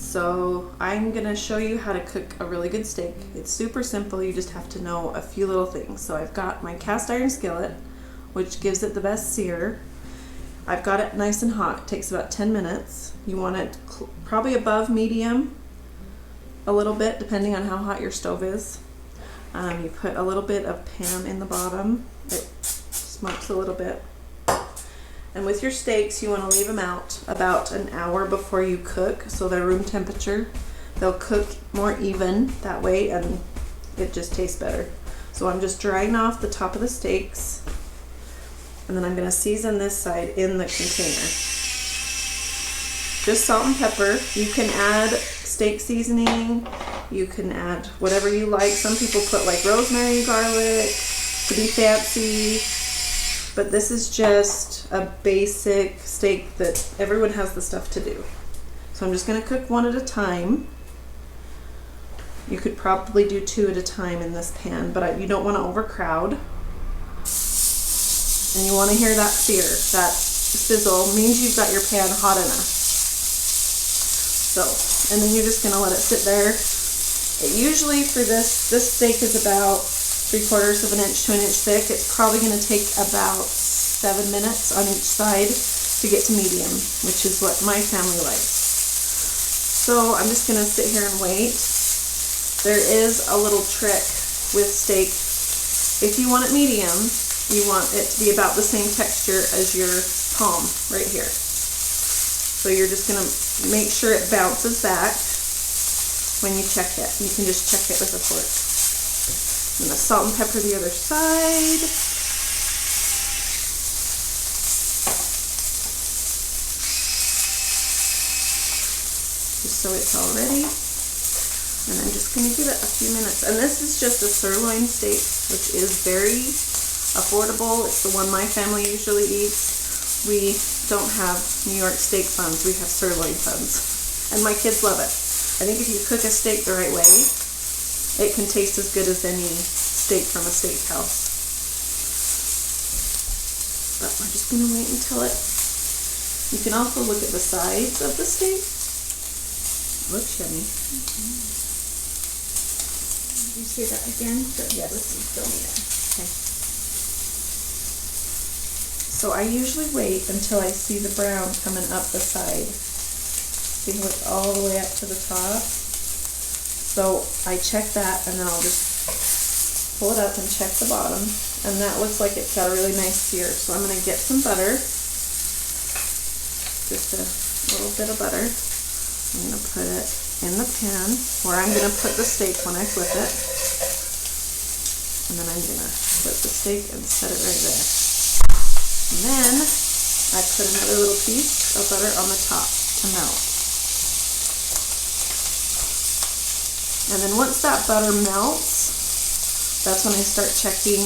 So I'm gonna show you how to cook a really good steak. It's super simple, you just have to know a few little things. So I've got my cast iron skillet, which gives it the best sear. I've got it nice and hot, it takes about 10 minutes. You want it probably above medium, a little bit, depending on how hot your stove is. You put a little bit of Pam in the bottom, it smokes a little bit. And with your steaks, you want to leave them out about an hour before you cook, so they're room temperature. They'll cook more even that way, and it just tastes better. So I'm just drying off the top of the steaks, and then I'm going to season this side in the container. Just salt and pepper. You can add steak seasoning, you can add whatever you like. Some people put like rosemary, garlic to be fancy. But this is just a basic steak that everyone has the stuff to do. So I'm just going to cook one at a time. You could probably do 2 at a time in this pan, but you don't want to overcrowd. And you want to hear that sear, that sizzle means you've got your pan hot enough. So, and then you're just going to let it sit there. Usually for this steak is about 3/4 of an inch to an inch thick. It's probably going to take about 7 minutes on each side to get to medium, which is what my family likes. So I'm just going to sit here and wait. There is a little trick with steak. If you want it medium, you want it to be about the same texture as your palm right here. So you're just going to make sure it bounces back when you check it. You can just check it with a fork. I'm going to salt and pepper the other side. Just so it's all ready. And I'm just going to give it a few minutes. And this is just a sirloin steak, which is very affordable. It's the one my family usually eats. We don't have New York steak buns, we have sirloin buns. And my kids love it. I think if you cook a steak the right way, it can taste as good as any steak from a steakhouse. But we're just going to wait until it... You can also look at the sides of the steak. Looks yummy. Did you say that again? Yes. Okay. So I usually wait until I see the brown coming up the side. See how it's all the way up to the top? So I check that, and then I'll just pull it up and check the bottom, and that looks like it's got a really nice sear. So I'm going to get some butter, just a little bit of butter. I'm going to put it in the pan where I'm going to put the steak when I flip it, and then I'm going to flip the steak and set it right there. And then I put another little piece of butter on the top to melt. And then once that butter melts, that's when I start checking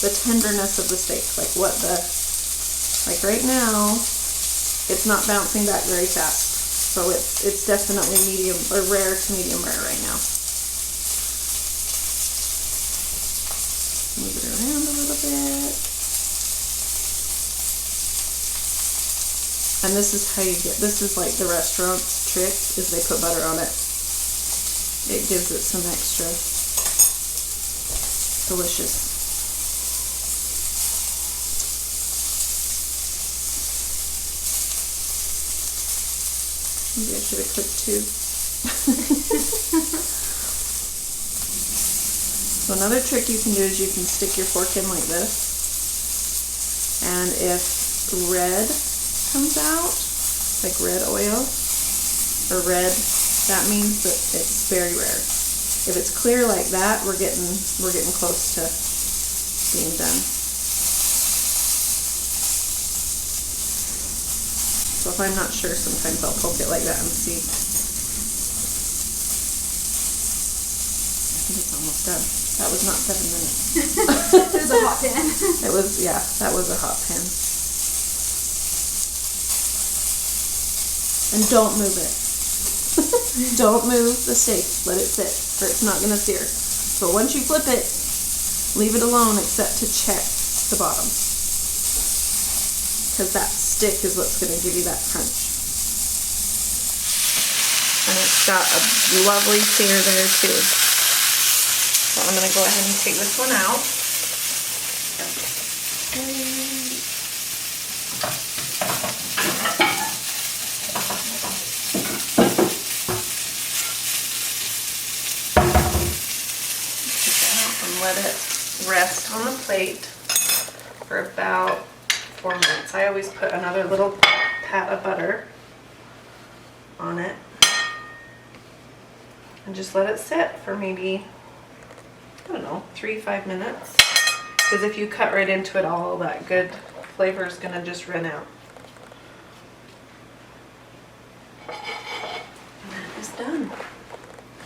the tenderness of the steak. Like right now, it's not bouncing back very fast. So it's definitely medium or rare to medium rare right now. Move it around a little bit. And this is how this is like the restaurant's trick, is they put butter on it. It gives it some extra delicious. Maybe I should have cooked 2. So another trick you can do is you can stick your fork in like this, and if red comes out, like red oil or red, that means that it's very rare. If it's clear like that, we're getting close to being done. So if I'm not sure, sometimes I'll poke it like that and see. I think it's almost done. That was not 7 minutes. It was a hot pan. It was, yeah, that was a hot pan. And don't move it. Don't move the steak. Let it sit, or it's not going to sear. So once you flip it, leave it alone except to check the bottom, because that stick is what's going to give you that crunch. And it's got a lovely sear there too. So I'm going to go ahead and take this one out. And let it rest on the plate for about 4 minutes. I always put another little pat of butter on it and just let it sit for maybe, I don't know, 3-5 minutes. Because if you cut right into it, all that good flavor is going to just run out. And that is done.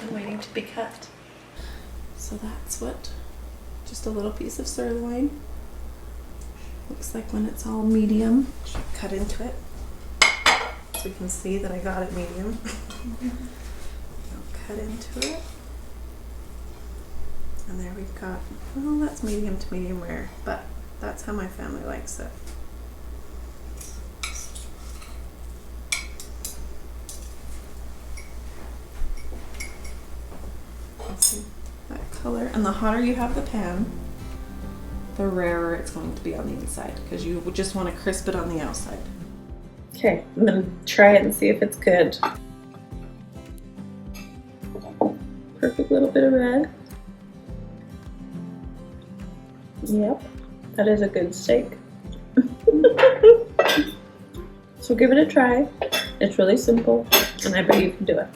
I'm waiting to be cut. So that's what just a little piece of sirloin looks like when it's all medium. Should cut into it so you can see that I got it medium. I'll cut into it. And there we've got, well, that's medium to medium rare, but that's how my family likes it. See that color, and the hotter you have the pan, the rarer it's going to be on the inside, because you would just want to crisp it on the outside. Okay, I'm going to try it and see if it's good. Perfect little bit of red. Yep, that is a good steak. So give it a try. It's really simple, and I bet you can do it.